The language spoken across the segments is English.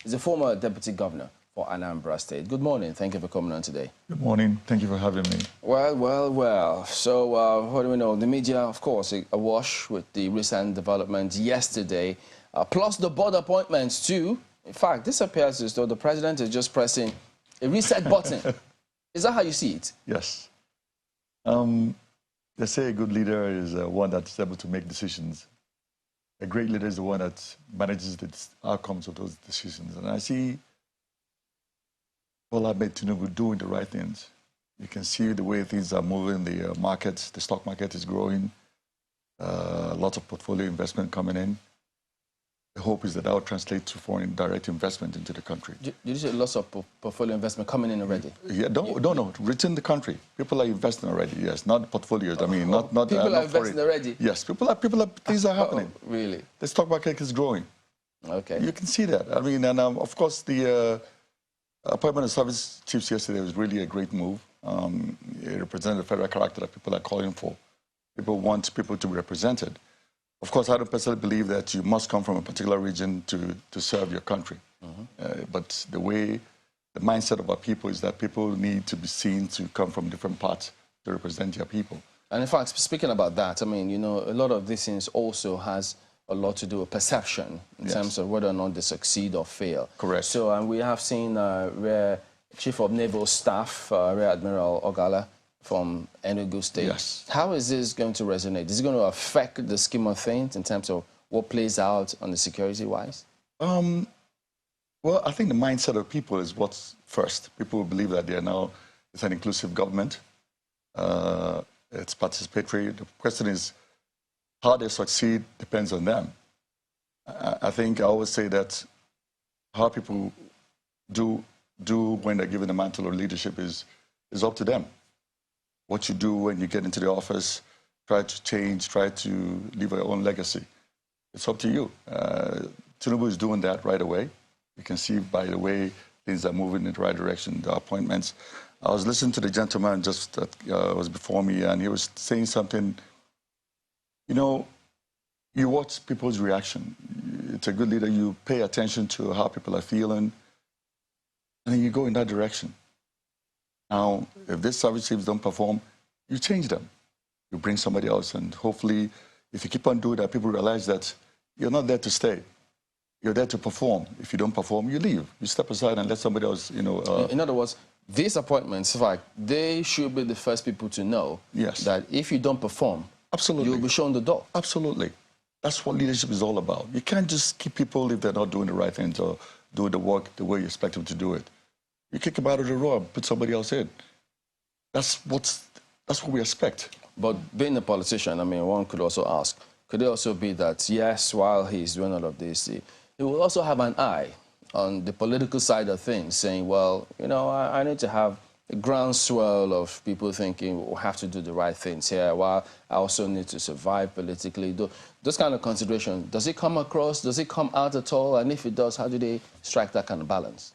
He's a former deputy governor for Anambra State. Good morning. Thank you for coming on today. Good morning. Thank you for having me. Well. So what do we know? The media, of course, awash with the recent developments yesterday, plus the board appointments too. In fact, this appears as though the president is just pressing a reset button. Is that how you see it? Yes. They say a good leader is one that's able to make decisions. A great leader is the one that manages the outcomes of those decisions. And I see Tinubu doing the right things. You can see the way things are moving. The markets, the stock market is growing. Lots of portfolio investment coming in. The hope is that will translate to foreign direct investment into the country. Did you say lots of portfolio investment coming in already? Yeah, no, within the country. People are investing already, yes, not portfolios. I mean, not people are investing already? Yes, things are happening. Really? The stock market is growing. Okay. You can see that. I mean, and of course, the appointment of service chiefs yesterday was really a great move. It represented the federal character that people are calling for. People want people to be represented. Of course, I don't personally believe that you must come from a particular region to serve your country. But the mindset of our people is that people need to be seen to come from different parts to represent their people. And in fact, speaking about that, I mean, you know, a lot of these things also has a lot to do with perception in terms of whether or not they succeed or fail. Correct. So, and we have seen Rear Chief of Naval Staff, Rear Admiral Ogala, from Enugu State. Yes. How is this going to resonate? Is it going to affect the scheme of things in terms of what plays out on the security-wise? Well, I think the mindset of people is what's first. People believe that it's an inclusive government. It's participatory. The question is how they succeed depends on them. I think I always say that how people do when they're given the mantle of leadership is up to them. What you do when you get into the office, try to change, try to leave your own legacy. It's up to you. Tinubu is doing that right away. You can see by the way things are moving in the right direction, the appointments. I was listening to the gentleman just that was before me, and he was saying something. You know, you watch people's reaction. It's a good leader. You pay attention to how people are feeling, and then you go in that direction. Now, if these service chiefs don't perform, you change them. You bring somebody else, and hopefully, if you keep on doing that, people realize that you're not there to stay. You're there to perform. If you don't perform, you leave. You step aside and let somebody else, you know... in other words, these appointments, in fact, they should be the first people to know that if you don't perform, you'll be shown the door. Absolutely. That's what leadership is all about. You can't just keep people if they're not doing the right things or doing the work the way you expect them to do it. You kick them out of the row and put somebody else in. That's what we expect. But being a politician, I mean, one could also ask, could it also be that, yes, while he's doing all of this, he will also have an eye on the political side of things, saying, well, you know, I need to have a groundswell of people thinking we'll have to do the right things here, while I also need to survive politically. Those kind of considerations, does it come across, does it come out at all? And if it does, how do they strike that kind of balance?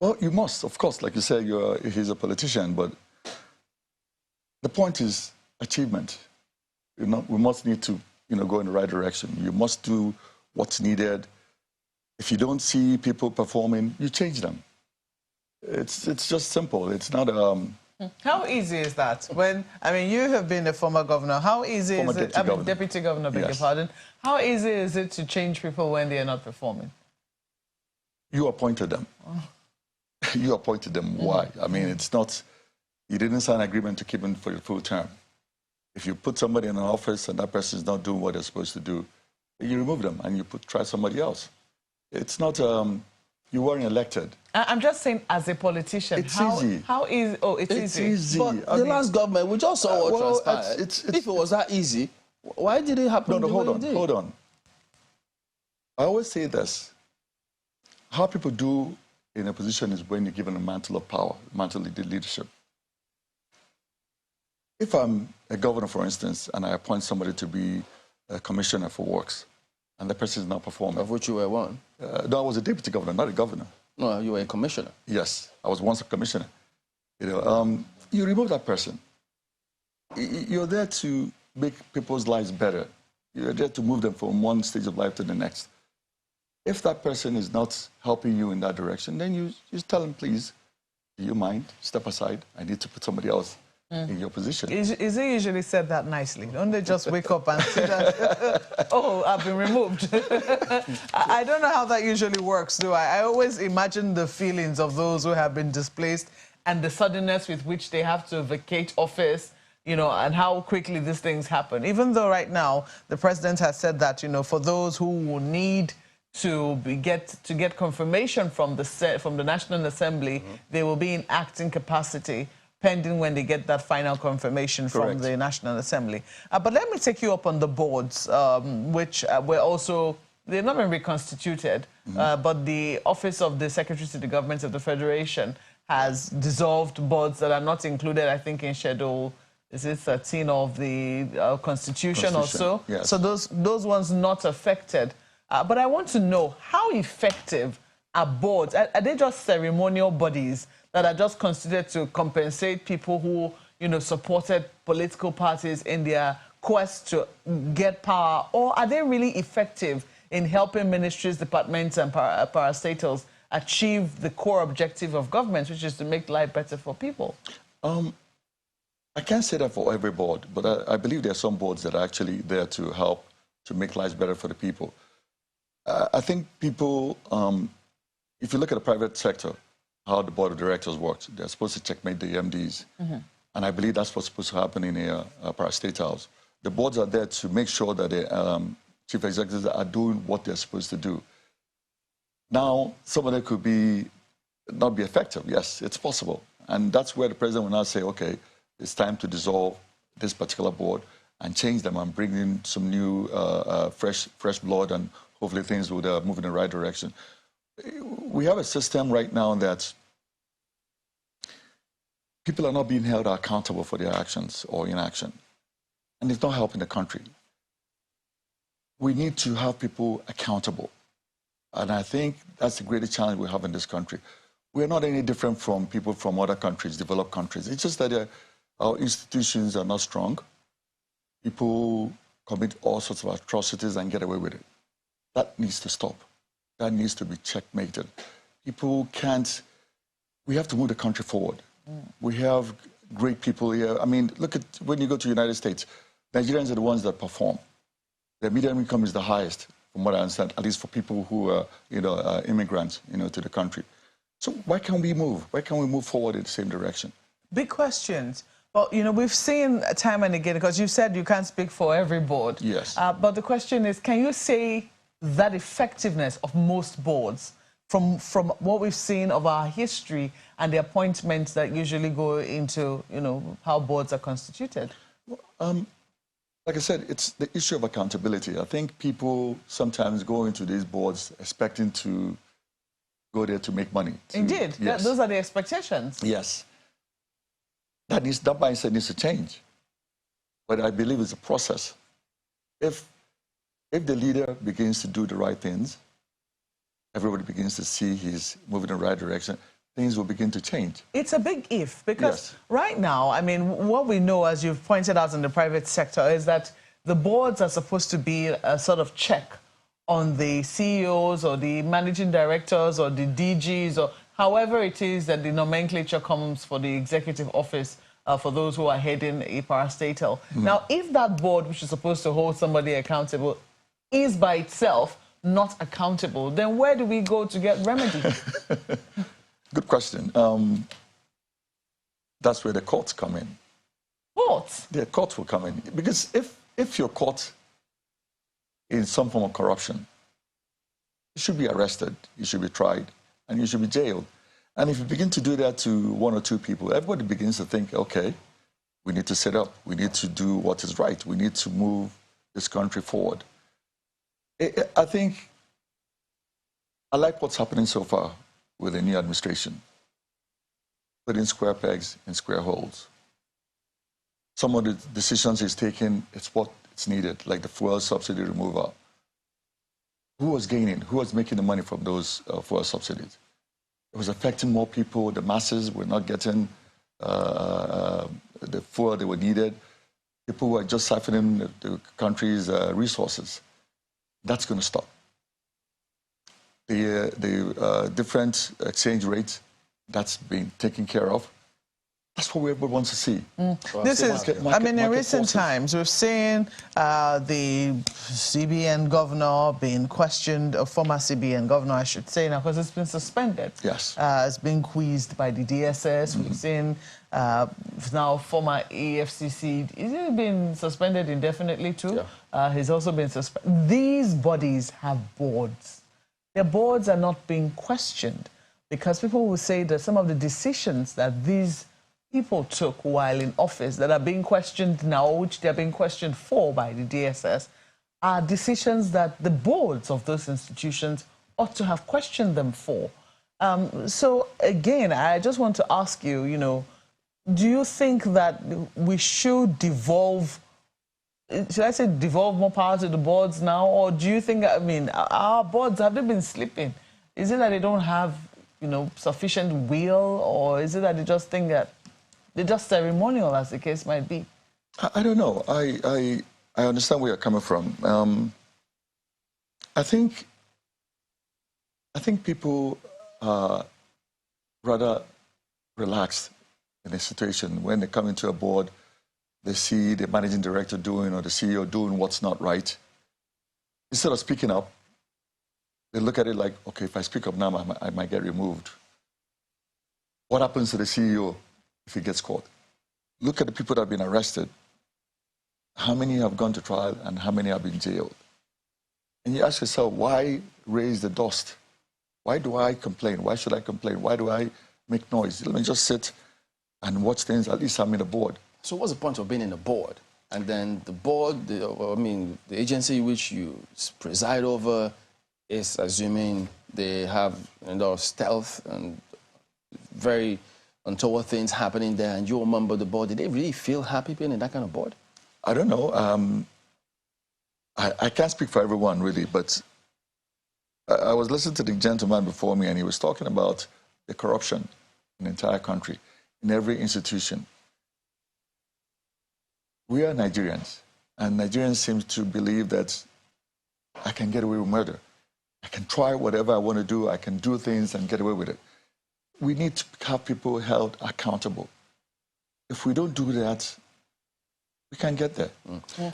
Well, you must, of course, like you say, he's a politician, but the point is achievement. We must need to, go in the right direction. You must do what's needed. If you don't see people performing, you change them. It's just simple. It's not How easy is that? You have been a former governor. How easy is it? Deputy governor, beg your pardon. How easy is it to change people when they are not performing? You appointed them. You appointed them. Why? I mean, it's not, you didn't sign an agreement to keep them for your full term. If you put somebody in an office and that person is not doing what they're supposed to do, you remove them and you try somebody else. It's not, you weren't elected. I'm just saying, as a politician, it's easy. How easy? Oh, it's easy. But the last government, we just saw what transpired. If it was that easy, why did it happen? No, hold on. I always say this. How people do in a position is when you're given a mantle of power, mantle of leadership. If I'm a governor, for instance, and I appoint somebody to be a commissioner for works, and the person is not performing. Of which you were one? No, I was a deputy governor, not a governor. No, you were a commissioner. Yes, I was once a commissioner. You remove that person. You're there to make people's lives better. You're there to move them from one stage of life to the next. If that person is not helping you in that direction, then you just tell them, please, do you mind? Step aside. I need to put somebody else in your position. Is it usually said that nicely? Don't they just wake up and say that, oh, I've been removed? I don't know how that usually works, do I? I always imagine the feelings of those who have been displaced and the suddenness with which they have to vacate office, you know, and how quickly these things happen. Even though right now the president has said that, you know, for those who will need to get confirmation from the National Assembly, they will be in acting capacity, pending when they get that final confirmation from the National Assembly. But let me take you up on the boards, which were also, they've not been reconstituted, but the Office of the Secretary to the Government of the Federation has dissolved boards that are not included, I think, in Schedule, is it 13 of the Constitution or so? Yes. So those ones not affected. But I want to know, how effective are boards? Are they just ceremonial bodies that are just considered to compensate people who, you know, supported political parties in their quest to get power? Or are they really effective in helping ministries, departments, and parastatals achieve the core objective of government, which is to make life better for people? I can't say that for every board, but I believe there are some boards that are actually there to help to make lives better for the people. I think people, if you look at the private sector, how the board of directors works, they're supposed to checkmate the MDs. And I believe that's what's supposed to happen in a parastate house. The boards are there to make sure that the chief executives are doing what they're supposed to do. Now, some of them could not be effective. Yes, it's possible. And that's where the president will now say, okay, it's time to dissolve this particular board and change them and bring in some new fresh blood, and hopefully things would move in the right direction. We have a system right now that people are not being held accountable for their actions or inaction, and it's not helping the country. We need to have people accountable, and I think that's the greatest challenge we have in this country. We're not any different from people from other countries, developed countries. It's just that our institutions are not strong. People commit all sorts of atrocities and get away with it. That needs to stop. That needs to be checkmated. People can't... We have to move the country forward. We have great people here. I mean, look at when you go to the United States, Nigerians are the ones that perform. Their median income is the highest, from what I understand, at least for people who are, immigrants, to the country. So why can't we move? Why can't we move forward in the same direction? Big questions. Well, we've seen time and again, because you said you can't speak for every board. Yes. But the question is, can you say that effectiveness of most boards, from what we've seen of our history and the appointments that usually go into, how boards are constituted? Like I said, it's the issue of accountability. I think people sometimes go into these boards expecting to go there to make money. Indeed. Yes. Those are the expectations. Yes. That mindset needs to change. But I believe it's a process. If the leader begins to do the right things, everybody begins to see he's moving in the right direction, things will begin to change. It's a big if, because right now, I mean, what we know, as you've pointed out in the private sector, is that the boards are supposed to be a sort of check on the CEOs or the managing directors or the DGs or however it is that the nomenclature comes for the executive office for those who are heading a parastatal. Now, if that board, which is supposed to hold somebody accountable, is by itself not accountable, then where do we go to get remedy? Good question. That's where the courts come in. Courts? The courts will come in. Because if you're caught in some form of corruption, you should be arrested, you should be tried, and you should be jailed. And if you begin to do that to one or two people, everybody begins to think, okay, we need to set up, we need to do what is right, we need to move this country forward. I think I like what's happening so far with the new administration, putting square pegs in square holes. Some of the decisions he's taken, it's what it's needed, like the fuel subsidy removal. Who was gaining? Who was making the money from those fuel subsidies? It was affecting more people. The masses were not getting the fuel they were needed. People were just siphoning the country's resources. That's going to stop. the different exchange rates, that's being taken care of. That's what everybody wants to see. This is, I mean, in recent times, we've seen the CBN governor being questioned, a former CBN governor, I should say now, because it's been suspended. Yes. It's been quizzed by the DSS. We've seen now former EFCC, is he been suspended indefinitely too? Yeah. He's also been suspended. These bodies have boards. Their boards are not being questioned because people will say that some of the decisions that these people took while in office that are being questioned now, which they're being questioned for by the DSS, are decisions that the boards of those institutions ought to have questioned them for. So again, I just want to ask you, you know, do you think that we should devolve, should I say devolve more power to the boards now, or do you think, I mean, our boards, have they been sleeping? Is it that they don't have, you know, sufficient will, or is it that they just think that they're just ceremonial, as the case might be? I don't know. I understand where you're coming from. I think people are rather relaxed in a situation when they come into a board. They see the managing director doing or the CEO doing what's not right. Instead of speaking up, they look at it like, okay, if I speak up now, I might get removed. What happens to the CEO if he gets caught? Look at the people that have been arrested. How many have gone to trial and how many have been jailed? And you ask yourself, why raise the dust? Why do I complain? Why should I complain? Why do I make noise? Let me just sit and watch things. At least I'm in the board. So what's the point of being in a board? And then the board, the agency which you preside over is assuming they have, you know, stealth and very untoward things happening there, and you're a member of the board. Did they really feel happy being in that kind of board? I don't know. I can't speak for everyone, really, but I was listening to the gentleman before me, and he was talking about the corruption in the entire country, in every institution. We are Nigerians, and Nigerians seem to believe that I can get away with murder. I can try whatever I want to do. I can do things and get away with it. We need to have people held accountable. If we don't do that, we can't get there.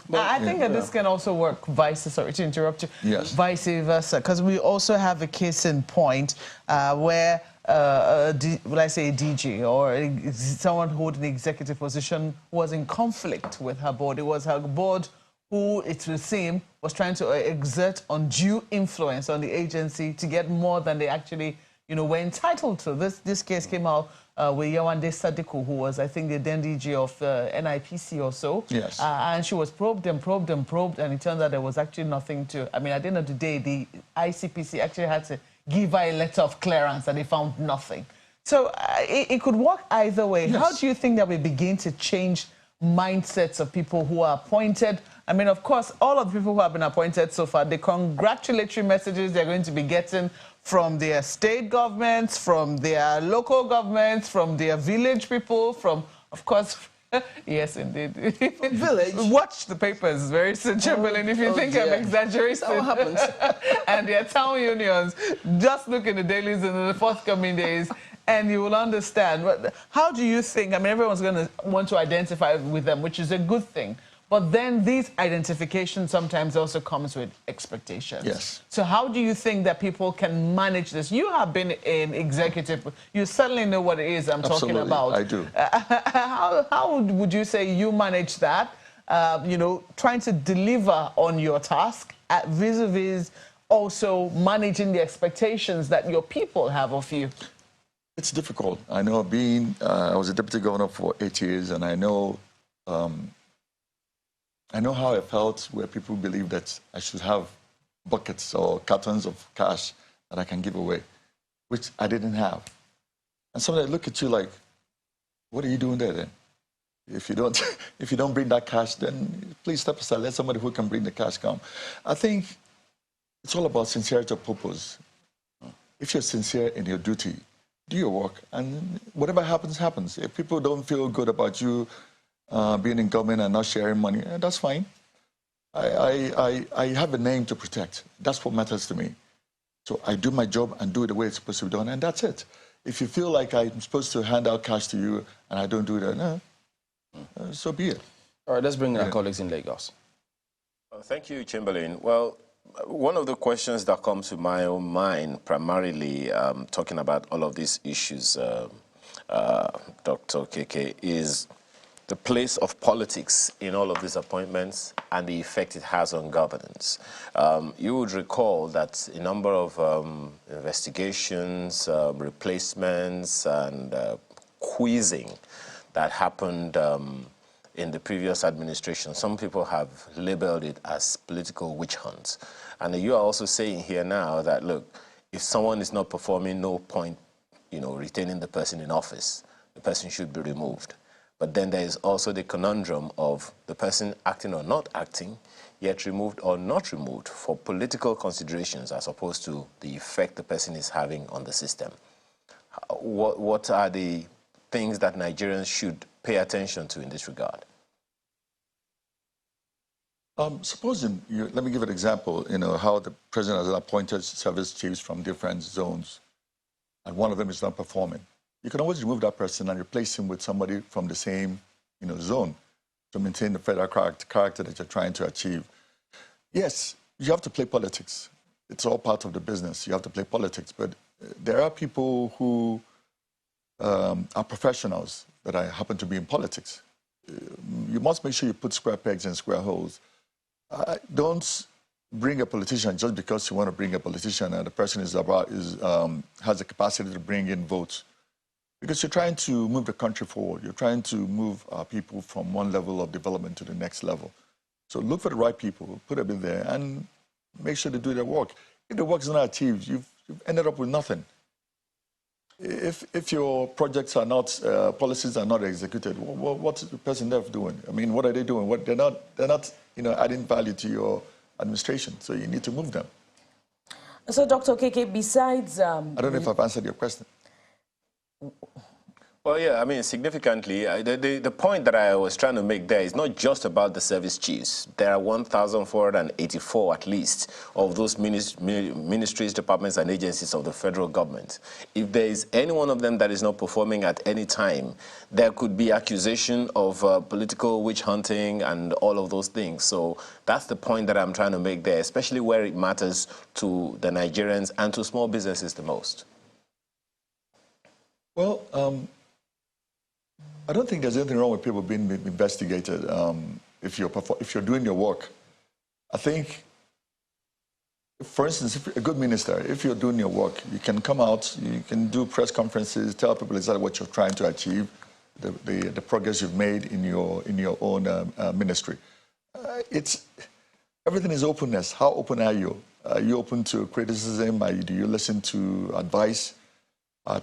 But I think that this can also work sorry to interrupt you, yes, vice versa, because we also have a case in point where, will I say a DG or someone holding an executive position was in conflict with her board. It was her board who, it would seem, was trying to exert undue influence on the agency to get more than they actually, you know, were entitled to. This case came out with Yawande Sadiku, who was, I think, the then DG of NIPC or so. Yes. And she was probed and probed and probed, and it turned out there was actually nothing to... I mean, at the end of the day, the ICPC actually had to give her a letter of clearance, and they found nothing. So it could work either way. Yes. How do you think that we begin to change mindsets of people who are appointed? I mean, of course, all of the people who have been appointed so far, the congratulatory messages they're going to be getting from their state governments, from their local governments, from their village people, from, of course, yes, indeed. Village? Watch the papers, very sensible, and if you think I'm exaggerating. That's what happens. And their town unions, just look in the dailies in the forthcoming days, and you will understand. But how do you think, I mean, everyone's going to want to identify with them, which is a good thing. But then these identifications sometimes also comes with expectations. Yes. So how do you think that people can manage this? You have been in executive. You certainly know what it is I'm talking about. I do. How would you say you manage that, you know, trying to deliver on your task vis-a-vis also managing the expectations that your people have of you? It's difficult. I know I was a deputy governor for 8 years, and I know how I felt where people believe that I should have buckets or cartons of cash that I can give away, which I didn't have. And somebody look at you like, what are you doing there then? If you don't bring that cash, then please step aside. Let somebody who can bring the cash come. I think it's all about sincerity of purpose. If you're sincere in your duty, do your work, and whatever happens, happens. If people don't feel good about you being in government and not sharing money, that's fine. I have a name to protect. That's what matters to me. So I do my job and do it the way it's supposed to be done, and that's it. If you feel like I'm supposed to hand out cash to you and I don't do that, no, so be it. All right, let's bring in our colleagues in Lagos. Thank you, Chamberlain. Well, one of the questions that comes to my own mind, primarily talking about all of these issues, Dr. Okeke, is the place of politics in all of these appointments and the effect it has on governance. You would recall that a number of investigations, replacements, and quizzing that happened in the previous administration, some people have labeled it as political witch hunts. And you are also saying here now that, look, if someone is not performing, no point, retaining the person in office. The person should be removed. But then there is also the conundrum of the person acting or not acting, yet removed or not removed for political considerations as opposed to the effect the person is having on the system. What are the things that Nigerians should pay attention to in this regard? Supposing, let me give an example, how the president has appointed service chiefs from different zones, and one of them is not performing. You can always remove that person and replace him with somebody from the same, zone to maintain the federal character that you're trying to achieve. Yes, you have to play politics. It's all part of the business. You have to play politics, but there are people who are professionals that happen to be in politics. You must make sure you put square pegs in square holes. Don't bring a politician just because you want to bring a politician and the person has the capacity to bring in votes. Because you're trying to move the country forward. You're trying to move people from one level of development to the next level. So look for the right people, put them in there, and make sure they do their work. If the work is not achieved, you've ended up with nothing. If your projects are not, policies are not executed, what's the person there doing? I mean, what are they doing? They're not adding value to your administration, so you need to move them. So, Dr. Okeke, besides... I don't know if I've answered your question. Well, yeah, I mean, significantly, the point that I was trying to make there is not just about the service chiefs. There are 1,484 at least of those ministries, departments, and agencies of the federal government. If there is any one of them that is not performing at any time, there could be accusation of political witch hunting and all of those things. So that's the point that I'm trying to make there, especially where it matters to the Nigerians and to small businesses the most. Well, I don't think there's anything wrong with people being investigated if you're doing your work. I think, for instance, if a good minister, if you're doing your work, you can come out, you can do press conferences, tell people exactly what you're trying to achieve, the progress you've made in your own ministry. Everything is openness. How open are you? Are you open to criticism? Do you listen to advice? Are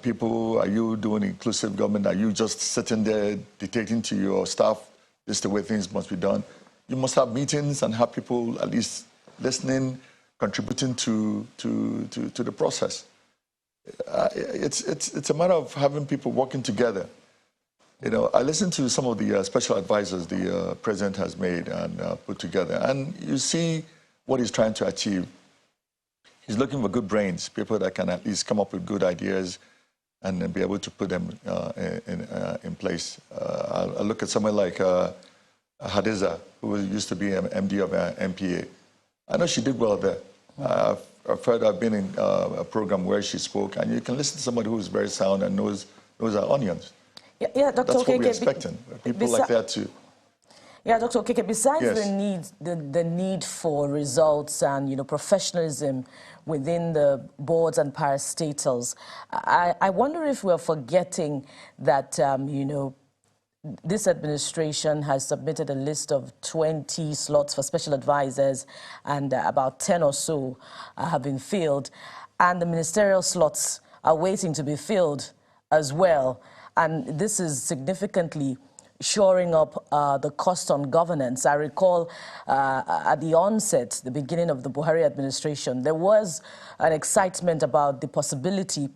you doing inclusive government? Are you just sitting there dictating to your staff, this is the way things must be done? You must have meetings and have people at least listening, contributing to the process. It's a matter of having people working together. I listened to some of the special advisors the president has made and put together, and you see what he's trying to achieve. He's looking for good brains, people that can at least come up with good ideas and then be able to put them in place. I look at someone like Hadiza, who used to be an MD of MPA. I know she did well there. I've been in a program where she spoke, and you can listen to somebody who's very sound and knows our onions. Yeah, Dr. That's Okeke, what we're expecting, people like that too. Yeah, Dr. Okeke, besides Yes. the need for results and professionalism within the boards and parastatals, I wonder if we're forgetting that this administration has submitted a list of 20 slots for special advisors, and about 10 or so have been filled, and the ministerial slots are waiting to be filled as well, and this is significantly shoring up the cost on governance. I recall at the onset, the beginning of the Buhari administration, there was an excitement about the possibility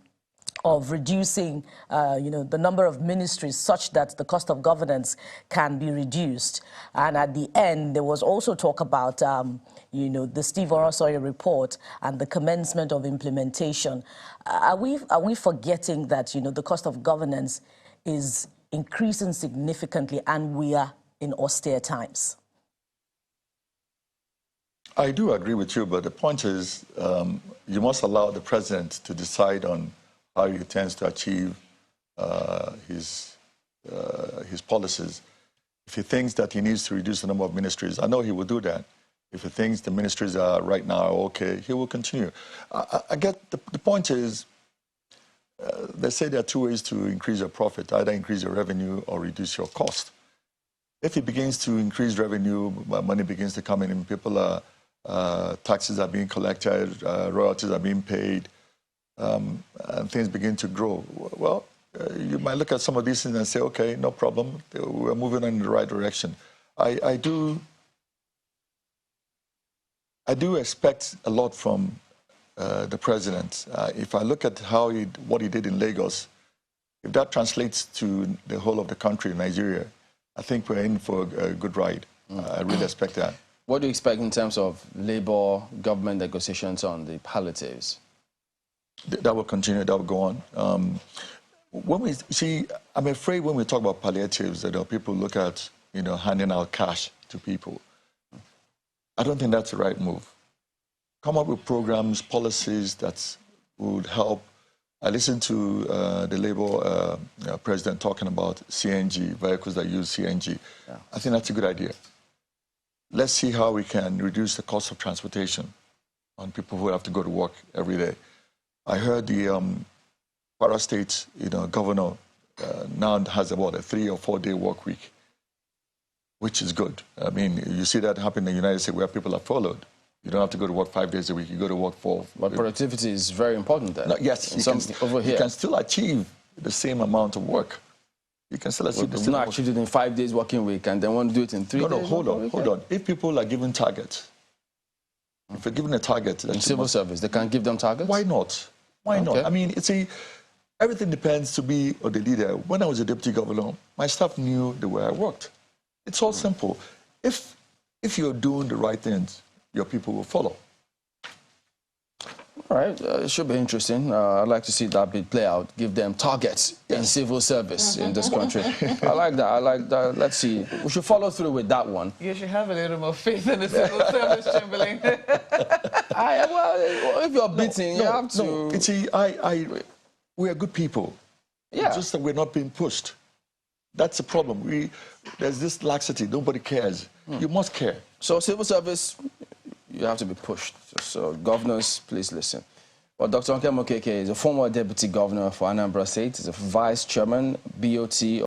of reducing, the number of ministries such that the cost of governance can be reduced. And at the end, there was also talk about, the Steve Orosoye report and the commencement of implementation. Are we forgetting that, the cost of governance is increasing significantly and we are in austere times? I do agree with you, but the point is you must allow the president to decide on how he intends to achieve his policies. If he thinks that he needs to reduce the number of ministries, I know he will do that. If he thinks the ministries are right now okay, he will continue. I get the point is, they say there are two ways to increase your profit, either increase your revenue or reduce your cost. If he begins to increase revenue, money begins to come in, and people are, taxes are being collected, royalties are being paid, and things begin to grow, well, you might look at some of these things and say, okay, no problem, we're moving in the right direction. I do expect a lot from the president. If I look at what he did in Lagos, if that translates to the whole of the country, Nigeria, I think we're in for a good ride. I really expect that. What do you expect in terms of labor government negotiations on the palliatives? That will continue, that will go on. When we see, I'm afraid when we talk about palliatives, that people look at, handing out cash to people. I don't think that's the right move. Come up with programs, policies that would help. I listened to the Labour president talking about CNG, vehicles that use CNG. Yeah. I think that's a good idea. Let's see how we can reduce the cost of transportation on people who have to go to work every day. I heard the Kwara State, governor now has about a 3 or 4 day work week, which is good. I mean, you see that happen in the United States where people are followed. You don't have to go to work 5 days a week. You go to work 4. But productivity is very important there. No, yes, you can still achieve the same amount of work. You can still achieve the same amount. Not achieve it in 5 days working week and then want to do it in 3 days? No, hold on. If people are given targets, if you're given a target... In civil service, they can't give them targets? Why not? Why not? I mean, everything depends to be on the leader. When I was a deputy governor, my staff knew the way I worked. It's all simple. If you're doing the right things, your people will follow. All right, it should be interesting. I'd like to see that bit play out. Give them targets in civil service in this country. I like that. Let's see. We should follow through with that one. You should have a little more faith in the civil service, Chamberlain. Well, if you're beating, you have to... No, we are good people. Yeah. It's just that we're not being pushed. That's the problem. There's this laxity. Nobody cares. You must care. So civil service, you have to be pushed. So governors, please listen. Well, Dr. Nkem Okeke is a former deputy governor for Anambra State. He's a vice chairman, BOT.